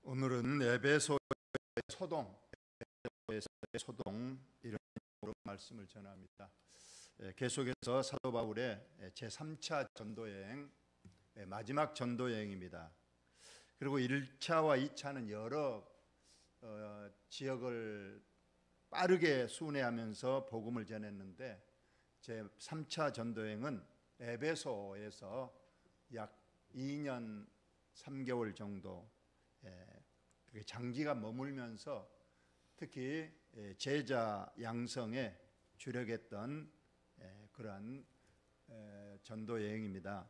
오늘은 에베소의 소동, 이런 말씀을 전합니다. 계속해서 사도 바울의 제3차 전도여행, 마지막 전도여행입니다. 그리고 1차와 2차는 여러 지역을 빠르게 순회하면서 복음을 전했는데, 제3차 전도여행은 에베소에서 약 2년 3개월 정도 장기가 머물면서 특히 제자 양성에 주력했던 그러한 전도 여행입니다.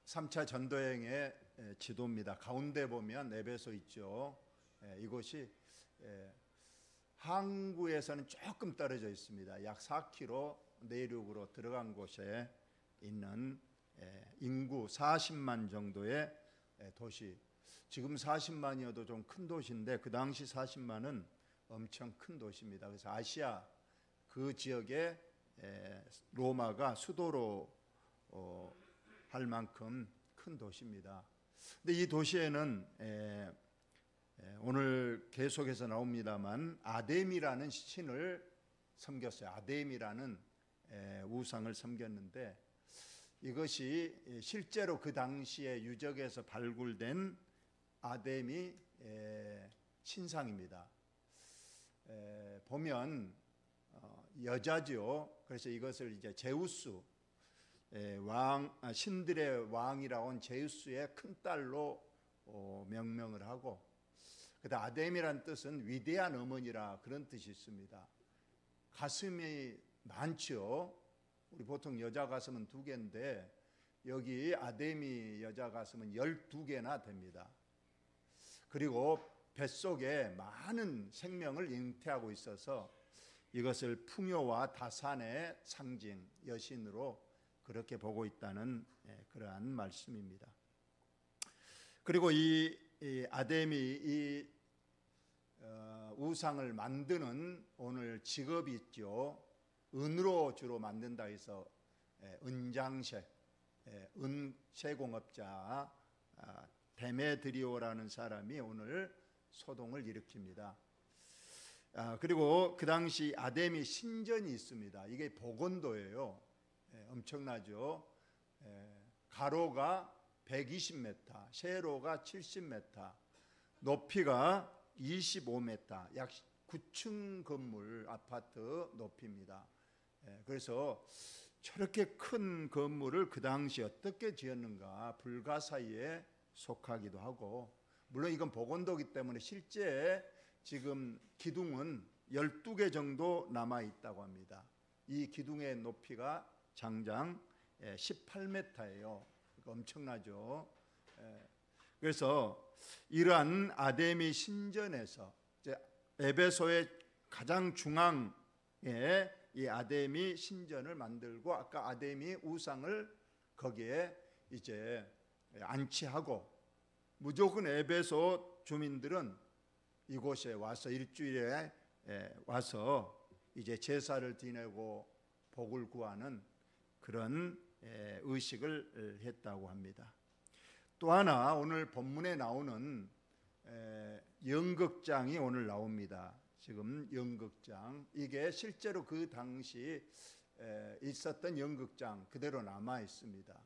3차 전도 여행의 지도입니다. 가운데 보면 에베소 있죠. 이곳이 항구에서는 조금 떨어져 있습니다. 약 4km 내륙으로 들어간 곳에 있는 인구 40만 정도의 도시. 지금 40만이어도 좀 큰 도시인데 그 당시 40만은 엄청 큰 도시입니다. 그래서 아시아 그 지역에 로마가 수도로 할 만큼 큰 도시입니다. 근데 이 도시에는 오늘 계속해서 나옵니다만 아데미라는 신을 섬겼어요. 아데미라는 우상을 섬겼는데 이것이 실제로 그 당시에 유적에서 발굴된 아데미 신상입니다. 보면 여자죠. 그래서 이것을 이제 제우스 신들의 왕이라고 한 제우스의 큰 딸로 명명을 하고, 그다음 아데미란 뜻은 위대한 어머니라 그런 뜻이 있습니다. 가슴이 많죠. 우리 보통 여자 가슴은 2개인데 여기 아데미 여자 가슴은 12개나 됩니다. 그리고 뱃속에 많은 생명을 잉태하고 있어서 이것을 풍요와 다산의 상징, 여신으로 그렇게 보고 있다는 그러한 말씀입니다. 그리고 이 아데미 이 우상을 만드는 오늘 직업이 있죠. 은으로 주로 만든다 해서 은장쇠, 은쇠공업자 데메드리오라는 사람이 오늘 소동을 일으킵니다. 그리고 그 당시 아데미 신전이 있습니다. 이게 복원도예요. 엄청나죠. 가로가 120m, 세로가 70m, 높이가 25m, 약 9층 건물 아파트 높이입니다. 그래서 저렇게 큰 건물을 그 당시 어떻게 지었는가 불가사의에 속하기도 하고, 물론 이건 복원도기 때문에 실제 지금 기둥은 12개 정도 남아있다고 합니다. 이 기둥의 높이가 장장 18m예요. 엄청나죠. 그래서 이러한 아데미 신전에서 에베소의 가장 중앙에 이 아데미 신전을 만들고, 아까 아데미 우상을 거기에 이제 안치하고, 무조건 에베소 주민들은 이곳에 와서 일주일에 와서 이제 제사를 지내고 복을 구하는 그런 의식을 했다고 합니다. 또 하나 오늘 본문에 나오는 연극장이 오늘 나옵니다. 지금 연극장, 이게 실제로 그 당시 있었던 연극장 그대로 남아 있습니다.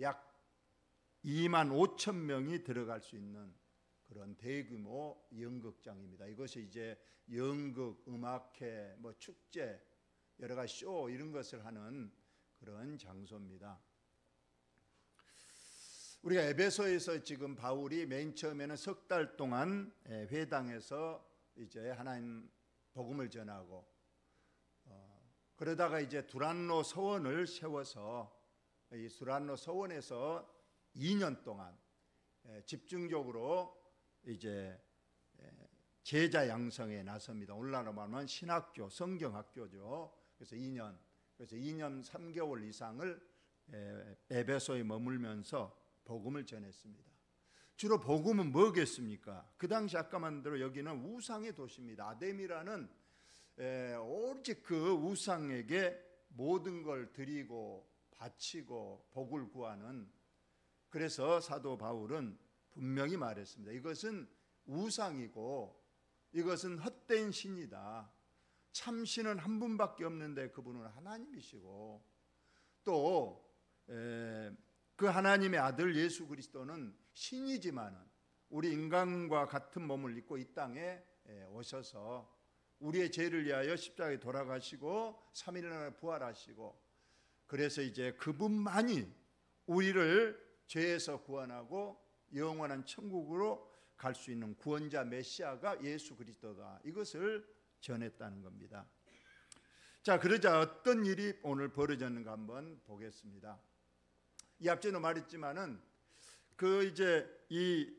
약 2만 5천 명이 들어갈 수 있는 그런 대규모 연극장입니다. 이것이 이제 연극, 음악회, 축제, 여러 가지 쇼 이런 것을 하는 그런 장소입니다. 우리가 에베소에서 지금 바울이 맨 처음에는 3달 동안 회당에서 이제 하나님 복음을 전하고, 그러다가 이제 두란노 서원을 세워서 이 두란노 서원에서 2년 동안 집중적으로 이제 제자 양성에 나섭니다. 오늘날로 말하면 신학교, 성경학교죠. 그래서 2년 3개월 이상을 에베소에 머물면서 복음을 전했습니다. 주로 복음은 뭐겠습니까? 그 당시 아까 만대로 여기는 우상의 도시입니다. 아데미라는 오직 그 우상에게 모든 걸 드리고 바치고 복을 구하는 그래서 사도 바울은 분명히 말했습니다. 이것은 우상이고 이것은 헛된 신이다. 참 신은 한 분밖에 없는데 그분은 하나님이시고 또 그 하나님의 아들 예수 그리스도는 신이지만은 우리 인간과 같은 몸을 입고 이 땅에 오셔서 우리의 죄를 위하여 십자가에 돌아가시고 3일 만에 부활하시고 그래서 이제 그분만이 우리를 죄에서 구원하고 영원한 천국으로 갈 수 있는 구원자 메시아가 예수 그리스도다. 이것을 전했다는 겁니다. 자, 그러자 어떤 일이 오늘 벌어졌는가 한번 보겠습니다. 이 앞전에 말했지만은 그 이제 이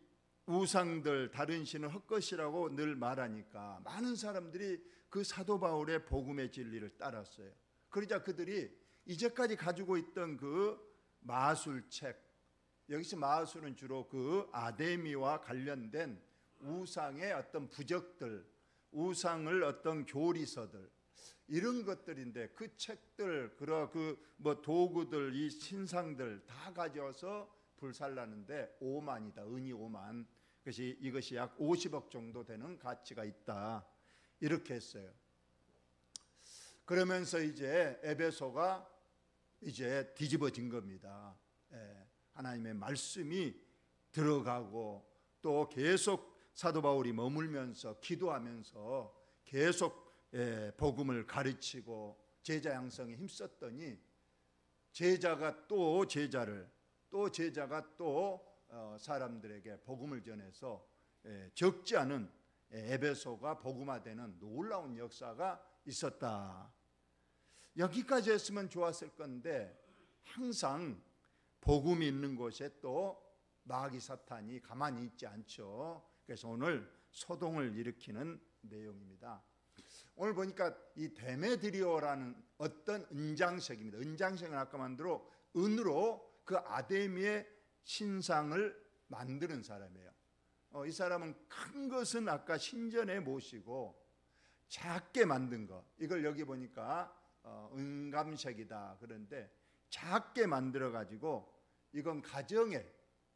우상들 다른 신은 헛것이라고 늘 말하니까 많은 사람들이 그 사도 바울의 복음의 진리를 따랐어요. 그러자 그들이 이제까지 가지고 있던 그 마술책, 여기서 마술은 주로 그 아데미와 관련된 우상의 어떤 부적들, 우상을 어떤 교리서들 이런 것들인데 그 책들, 그 뭐 도구들, 이 신상들 다 가져와서 불살라는데 5만이다. 은이 5만. 이것이 약 50억 정도 되는 가치가 있다. 이렇게 했어요. 그러면서 이제 에베소가 이제 뒤집어진 겁니다. 하나님의 말씀이 들어가고 또 계속 사도 바울이 머물면서 기도하면서 계속 복음을 가르치고 제자 양성에 힘썼더니 제자가 또 사람들에게 복음을 전해서 적지 않은 에베소가 복음화되는 놀라운 역사가 있었다. 여기까지 했으면 좋았을 건데 항상 복음이 있는 곳에 또 마귀 사탄이 가만히 있지 않죠. 그래서 오늘 소동을 일으키는 내용입니다. 오늘 보니까 이 데메드리오라는 어떤 은장색입니다. 은장색은 아까 만들어 은으로 그 아데미의 신상을 만드는 사람이에요. 이 사람은 큰 것은 아까 신전에 모시고 작게 만든 것, 이걸 여기 보니까 은감색이다. 그런데 작게 만들어 가지고 이건 가정에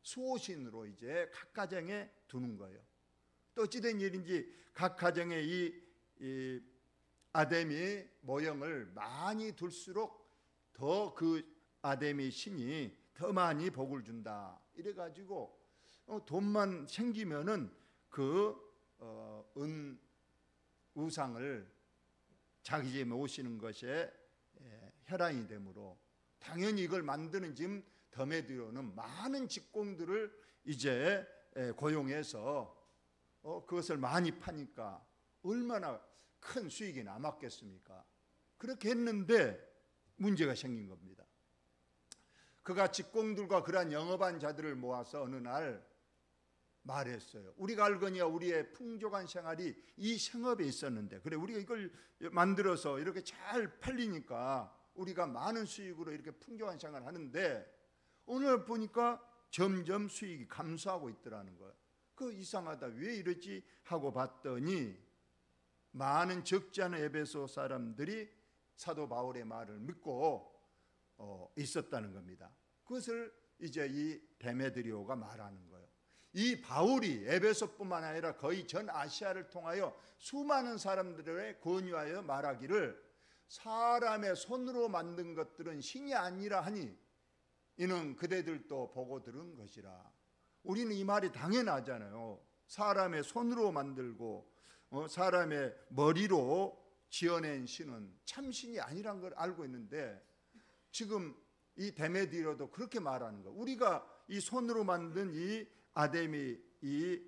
수호신으로 이제 각 가정에 두는 거예요. 또 어찌된 일인지 각 가정에 이 아데미 모형을 많이 둘수록 더 그 아데미 신이 더 많이 복을 준다. 이래 가지고 돈만 생기면은 은 우상을 자기 집에 모시는 것에 혈안이 되므로 당연히 이걸 만드는 지금 데메드리오는 많은 직공들을 이제 고용해서 그것을 많이 파니까 얼마나 큰 수익이 남았겠습니까? 그렇게 했는데 문제가 생긴 겁니다. 그가 직공들과 그러한 영업한 자들을 모아서 어느 날 말했어요. 우리가 알거니와 우리의 풍족한 생활이 이 생업에 있었는데, 그래 우리가 이걸 만들어서 이렇게 잘 팔리니까 우리가 많은 수익으로 이렇게 풍족한 생활을 하는데 오늘 보니까 점점 수익이 감소하고 있더라는 거예요. 그 이상하다, 왜 이러지 하고 봤더니 많은 적지 않은 에베소 사람들이 사도 바울의 말을 믿고 있었다는 겁니다. 그것을 이제 이 데메드리오가 말하는 거예요. 이 바울이 에베소뿐만 아니라 거의 전 아시아를 통하여 수많은 사람들에 권유하여 말하기를 사람의 손으로 만든 것들은 신이 아니라 하니 이는 그대들도 보고 들은 것이라. 우리는 이 말이 당연하잖아요. 사람의 손으로 만들고 사람의 머리로 지어낸 신은 참신이 아니란 걸 알고 있는데 지금 이 데메드리오도 그렇게 말하는 거. 우리가 이 손으로 만든 이 아데미 이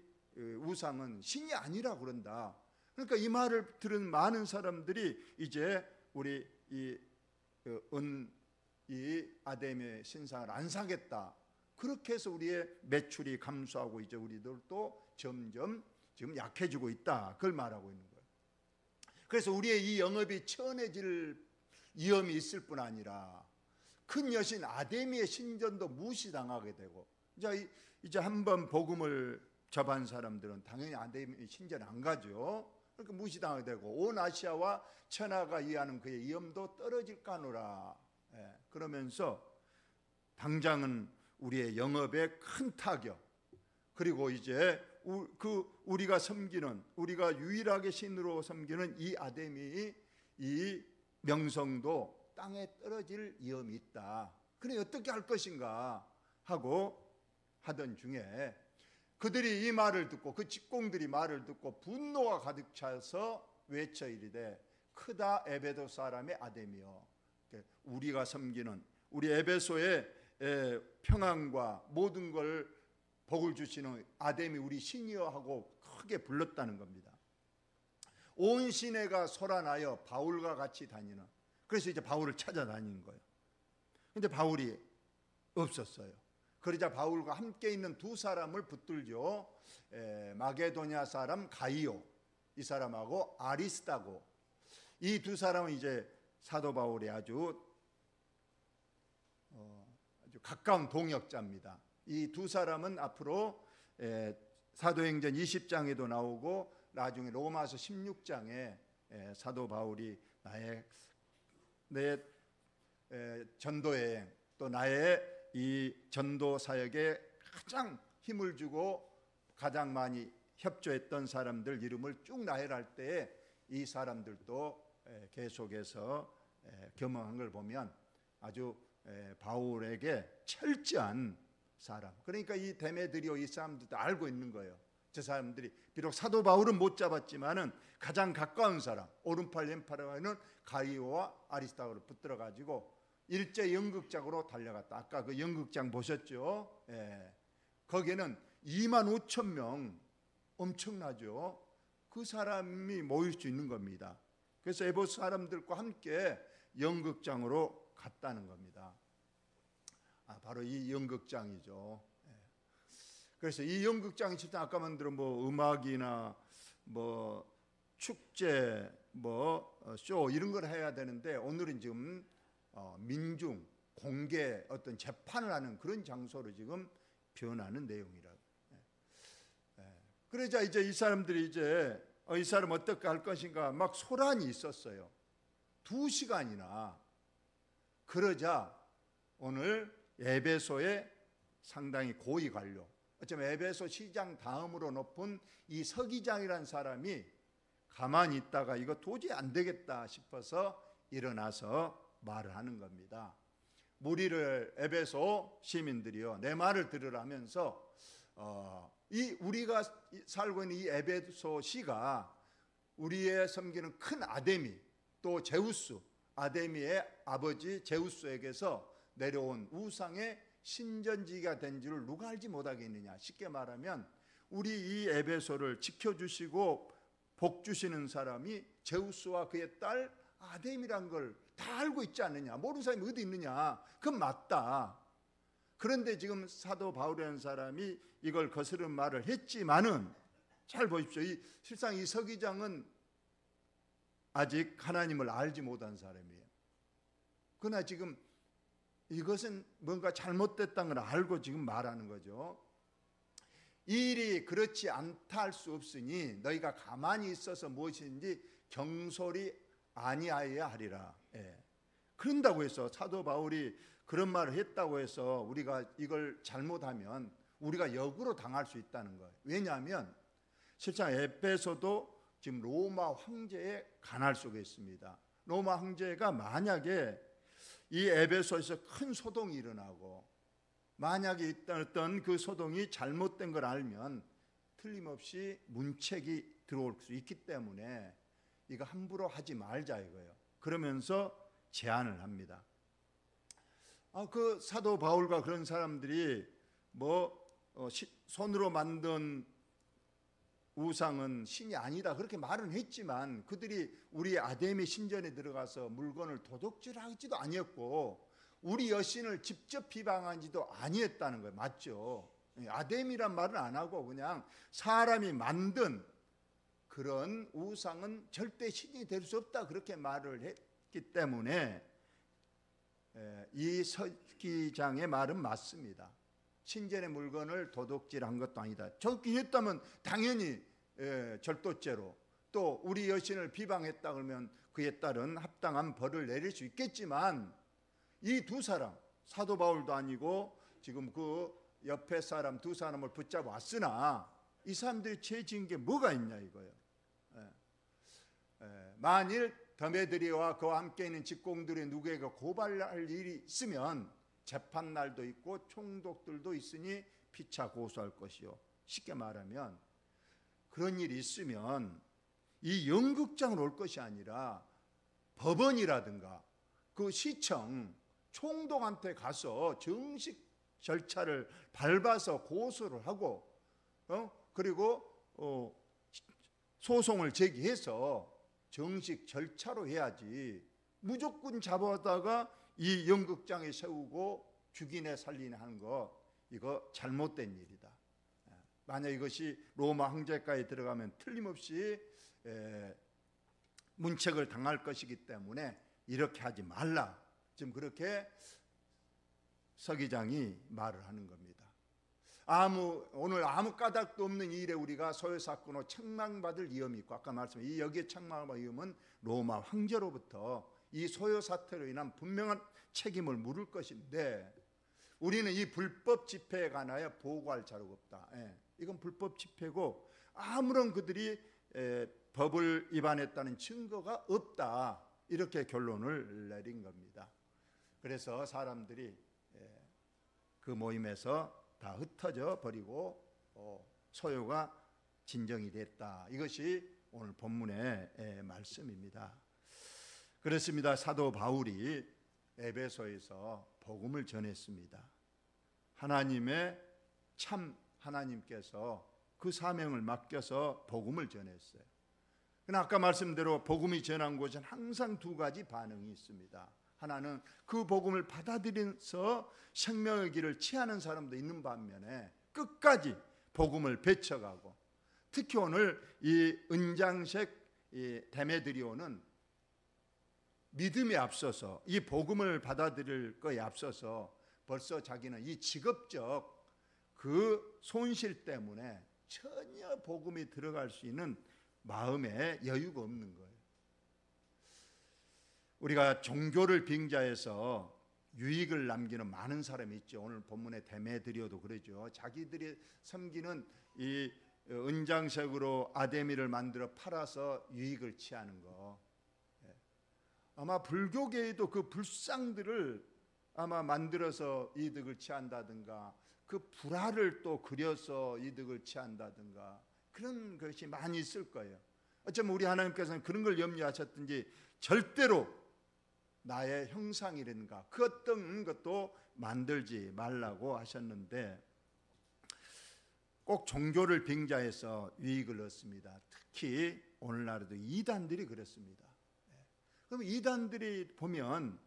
우상은 신이 아니라 그런다. 그러니까 이 말을 들은 많은 사람들이 이제 우리 이 아데미의 신상을 안 사겠다. 그렇게 해서 우리의 매출이 감소하고 이제 우리들도 점점 지금 약해지고 있다. 그걸 말하고 있는 거예요. 그래서 우리의 이 영업이 천해질 위험이 있을 뿐 아니라 큰 여신 아데미의 신전도 무시당하게 되고, 이제 한번 복음을 접한 사람들은 당연히 아데미 신전 안 가죠. 그러니까 무시당하게 되고 온 아시아와 천하가 이해하는 그의 위엄도 떨어질까 하노라. 그러면서 당장은 우리의 영업에 큰 타격, 그리고 이제 우리가 섬기는, 우리가 유일하게 신으로 섬기는 이 아데미, 이 명성도 땅에 떨어질 위험이 있다. 그래 어떻게 할 것인가 하고 하던 중에 그들이 이 말을 듣고, 그 직공들이 말을 듣고 분노가 가득 차서 외쳐 이르되 크다 에베소 사람의 아데미여. 우리가 섬기는 우리 에베소의 평안과 모든 걸 복을 주시는 아데미 우리 신이여 하고 크게 불렀다는 겁니다. 온 시내가 소란하여 바울과 같이 다니는, 그래서 이제 바울을 찾아다니는 거예요. 근데 바울이 없었어요. 그러자 바울과 함께 있는 두 사람을 붙들죠. 마게도냐 사람 가이오, 이 사람하고 아리스다고, 이 두 사람은 이제 사도 바울의 아주 가까운 동역자입니다. 이 두 사람은 앞으로 사도행전 20장에도 나오고 나중에 로마서 16장에 사도 바울이 내 전도여행, 또 나의 이 전도 사역에 가장 힘을 주고 가장 많이 협조했던 사람들 이름을 쭉 나열할 때에 이 사람들도 계속해서 겸응한 걸 보면 아주 바울에게 철저한 사람, 그러니까 이 데메드리오 이 사람들도 알고 있는 거예요. 저 사람들이 비록 사도 바울은 못 잡았지만은 가장 가까운 사람, 오른팔 왼팔에 있는 가이오와 아리스다고를 붙들어 가지고 일제 연극장으로 달려갔다. 아까 그 연극장 보셨죠? 거기에는 25,000명, 엄청나죠? 그 사람이 모일 수 있는 겁니다. 그래서 에베소 사람들과 함께 연극장으로 갔다는 겁니다. 바로 이 연극장이죠. 그래서 이 연극장이 실제 아까 만들은 뭐 음악이나 뭐 축제, 뭐 쇼 이런 걸 해야 되는데 오늘은 지금 민중 공개 어떤 재판을 하는 그런 장소로 지금 변하는 내용이라고. 그러자 이제 이 사람들이 이제 이 사람 어떻게 할 것인가 막 소란이 있었어요. 2시간이나. 그러자 오늘 에베소의 상당히 고위 관료, 어쩌면 에베소 시장 다음으로 높은 이 서기장이라는 사람이 가만히 있다가 이거 도저히 안 되겠다 싶어서 일어나서 말을 하는 겁니다. 무리를 에베소 시민들이요, 내 말을 들으라면서 이 우리가 살고 있는 이 에베소시가 우리의 섬기는 큰 아데미, 또 제우스, 아데미의 아버지 제우스에게서 내려온 우상의 신전지가 된 줄 누가 알지 못하겠느냐. 쉽게 말하면 우리 이 에베소를 지켜주시고 복 주시는 사람이 제우스와 그의 딸 아데미란 걸 다 알고 있지 않느냐. 모르는 사람이 어디 있느냐. 그건 맞다. 그런데 지금 사도 바울이라는 사람이 이걸 거스르는 말을 했지만은 잘 보십시오. 실상 이 서기장은 아직 하나님을 알지 못한 사람이에요. 그러나 지금 이것은 뭔가 잘못됐다는 걸 알고 지금 말하는 거죠. 이 일이 그렇지 않다 할 수 없으니 너희가 가만히 있어서 무엇인지 경솔이 아니하여야 하리라. 그런다고 해서 사도 바울이 그런 말을 했다고 해서 우리가 이걸 잘못하면 우리가 역으로 당할 수 있다는 거예요. 왜냐하면 실상 에베소도 지금 로마 황제의 간할 속에 있습니다. 로마 황제가 만약에 이 에베소에서 큰 소동이 일어나고 만약에 있던 그 소동이 잘못된 걸 알면 틀림없이 문책이 들어올 수 있기 때문에 이거 함부로 하지 말자 이거예요. 그러면서 제안을 합니다. 그 사도 바울과 그런 사람들이 손으로 만든 우상은 신이 아니다 그렇게 말은 했지만 그들이 우리 아데미 신전에 들어가서 물건을 도둑질하지도 아니었고 우리 여신을 직접 비방한지도 아니었다는 거예요. 맞죠? 아데미란 말은 안 하고 그냥 사람이 만든 그런 우상은 절대 신이 될 수 없다 그렇게 말을 했기 때문에 이 서기장의 말은 맞습니다. 신전의 물건을 도둑질한 것도 아니다. 저렇게 했다면 당연히 절도죄로, 또 우리 여신을 비방했다 그러면 그에 따른 합당한 벌을 내릴 수 있겠지만 이 두 사람, 사도 바울도 아니고 지금 그 옆에 사람 두 사람을 붙잡았으나 이 사람들이 죄 지은 게 뭐가 있냐 이거예요. 만일 더메드리와 그와 함께 있는 직공들이 누구에게 고발할 일이 있으면 재판날도 있고 총독들도 있으니 피차 고소할 것이요. 쉽게 말하면 그런 일이 있으면 이 연극장으로 올 것이 아니라 법원이라든가 그 시청 총독한테 가서 정식 절차를 밟아서 고소를 하고 그리고 소송을 제기해서 정식 절차로 해야지 무조건 잡아다가 이 연극장에 세우고 죽이네 살리네 하는 거 이거 잘못된 일이다. 만약 이것이 로마 황제가에 들어가면 틀림없이 문책을 당할 것이기 때문에 이렇게 하지 말라. 지금 그렇게 서기장이 말을 하는 겁니다. 오늘 아무 까닭도 없는 일에 우리가 소요사건으로 책망받을 위험이 있고, 아까 말씀한 이 여기에 책망받을 위험은 로마 황제로부터 이 소요 사태로 인한 분명한 책임을 물을 것인데, 우리는 이 불법 집회에 관하여 보고할 자료가 없다. 이건 불법 집회고 아무런 그들이 법을 위반했다는 증거가 없다. 이렇게 결론을 내린 겁니다. 그래서 사람들이 그 모임에서 다 흩어져 버리고 소요가 진정이 됐다. 이것이 오늘 본문의 말씀입니다. 그렇습니다. 사도 바울이 에베소에서 복음을 전했습니다. 하나님의 참 하나님께서 그 사명을 맡겨서 복음을 전했어요. 그러나 아까 말씀대로 복음이 전한 곳은 항상 두 가지 반응이 있습니다. 하나는 그 복음을 받아들여서 생명의 길을 취하는 사람도 있는 반면에 끝까지 복음을 배쳐가고, 특히 오늘 이 은장색 데메드리오는 믿음에 앞서서 이 복음을 받아들일 거에 앞서서 벌써 자기는 이 직업적 그 손실 때문에 전혀 복음이 들어갈 수 있는 마음에 여유가 없는 거예요. 우리가 종교를 빙자해서 유익을 남기는 많은 사람이 있죠. 오늘 본문에 데메드리오도 그러죠. 자기들이 섬기는 이 은장색으로 아데미를 만들어 팔아서 유익을 취하는 거. 아마 불교계에도 그 불상들을 아마 만들어서 이득을 취한다든가, 그 불화를 또 그려서 이득을 취한다든가, 그런 것이 많이 있을 거예요. 어쩌면 우리 하나님께서는 그런 걸 염려하셨든지 절대로 나의 형상이라든가 그 어떤 것도 만들지 말라고 하셨는데, 꼭 종교를 빙자해서 유익을 얻습니다. 특히 오늘날에도 이단들이 그렇습니다. 그럼 이단들이 보면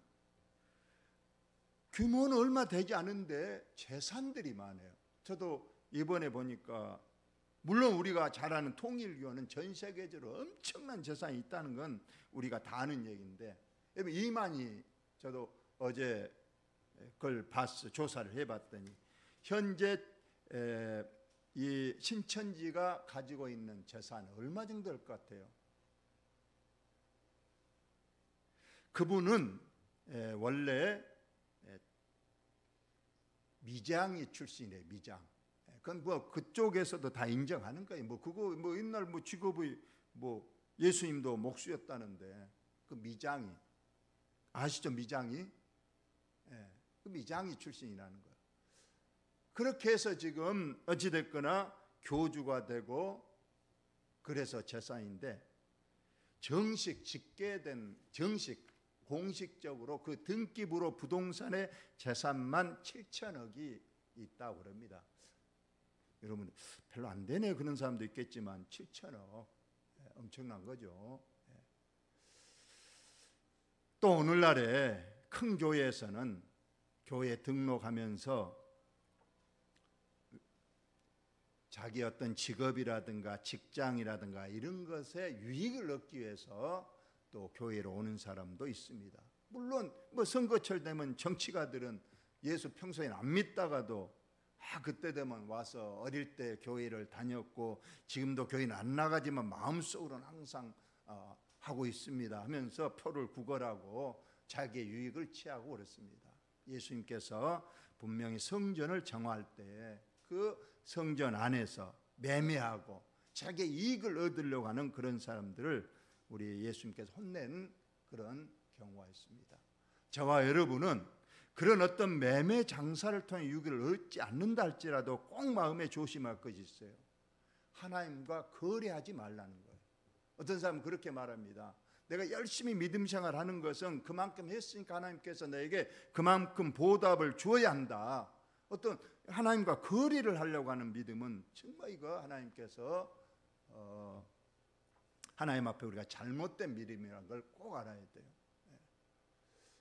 규모는 얼마 되지 않은데 재산들이 많아요. 저도 이번에 보니까 물론 우리가 잘 아는 통일교는 전 세계적으로 엄청난 재산이 있다는 건 우리가 다 아는 얘기인데, 이만희 저도 어제 그걸 봤어. 조사를 해봤더니 현재 이 신천지가 가지고 있는 재산은 얼마 정도 될 것 같아요? 그분은 원래 미장이 출신이에요. 미장. 그건 뭐 그쪽에서도 다 인정하는 거예요. 뭐 그거 뭐 옛날 뭐 직업이 뭐 예수님도 목수였다는데 그 미장이 아시죠? 미장이? 그 미장이 출신이라는 거예요. 그렇게 해서 지금 어찌됐거나 교주가 되고 그래서 재산인데, 정식 집계된 공식적으로 그 등기부로 부동산의 재산만 7천억이 있다고 그럽니다. 여러분 별로 안 되네 그런 사람도 있겠지만 7천억 엄청난 거죠. 또 오늘날에 큰 교회에서는 교회 등록하면서 자기 어떤 직업이라든가 직장이라든가 이런 것에 유익을 얻기 위해서 또 교회로 오는 사람도 있습니다. 물론 뭐 선거철 되면 정치가들은 예수 평소에 안 믿다가도 그때 되면 와서 어릴 때 교회를 다녔고 지금도 교회는 안 나가지만 마음속으로는 항상 하고 있습니다 하면서 표를 구걸하고 자기의 유익을 취하고 그렇습니다. 예수님께서 분명히 성전을 정화할 때 그 성전 안에서 매매하고 자기의 이익을 얻으려고 하는 그런 사람들을 우리 예수님께서 혼낸 그런 경우가 있습니다. 저와 여러분은 그런 어떤 매매 장사를 통해 유익을 얻지 않는다 할지라도 꼭 마음에 조심할 것이 있어요. 하나님과 거래하지 말라는 거예요. 어떤 사람은 그렇게 말합니다. 내가 열심히 믿음 생활하는 것은 그만큼 했으니까 하나님께서 내게 그만큼 보답을 주어야 한다. 어떤 하나님과 거래를 하려고 하는 믿음은 정말 이거 하나님께서 하나님 앞에 우리가 잘못된 믿음이라는 걸 꼭 알아야 돼요.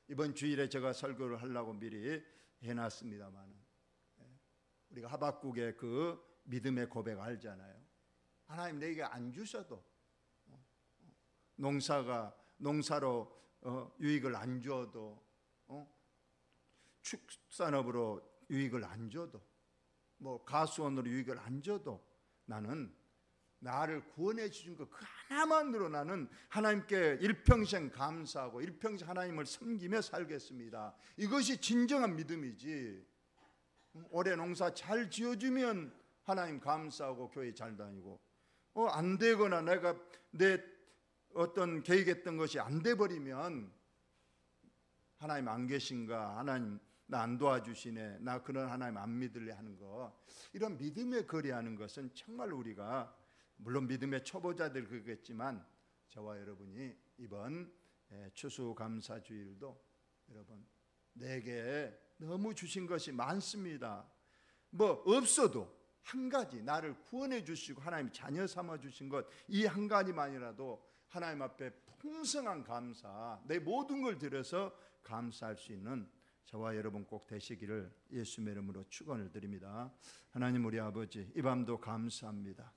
이번 주일에 제가 설교를 하려고 미리 해놨습니다만, 우리가 하박국의 그 믿음의 고백 알잖아요. 하나님 내게 안 주셔도, 농사로 유익을 안 줘도, 축산업으로 유익을 안 줘도, 뭐 가수원으로 유익을 안 줘도 나는 나를 구원해 주신 것 그 하나만으로 나는 하나님께 일평생 감사하고 일평생 하나님을 섬기며 살겠습니다. 이것이 진정한 믿음이지. 올해 농사 잘 지어주면 하나님 감사하고 교회 잘 다니고, 안 되거나 내가 내 어떤 계획했던 것이 안 돼 버리면 하나님 안 계신가, 하나님 나 안 도와주시네, 나 그런 하나님 안 믿을래 하는 거, 이런 믿음에 거래하는 것은 정말 우리가, 물론 믿음의 초보자들 그겠지만 저와 여러분이 이번 추수감사주일도 여러분 내게 너무 주신 것이 많습니다. 뭐 없어도 한 가지 나를 구원해 주시고 하나님 자녀 삼아 주신 것 이 한 가지만이라도 하나님 앞에 풍성한 감사, 내 모든 걸 들여서 감사할 수 있는 저와 여러분 꼭 되시기를 예수님의 이름으로 축원을 드립니다. 하나님 우리 아버지, 이 밤도 감사합니다.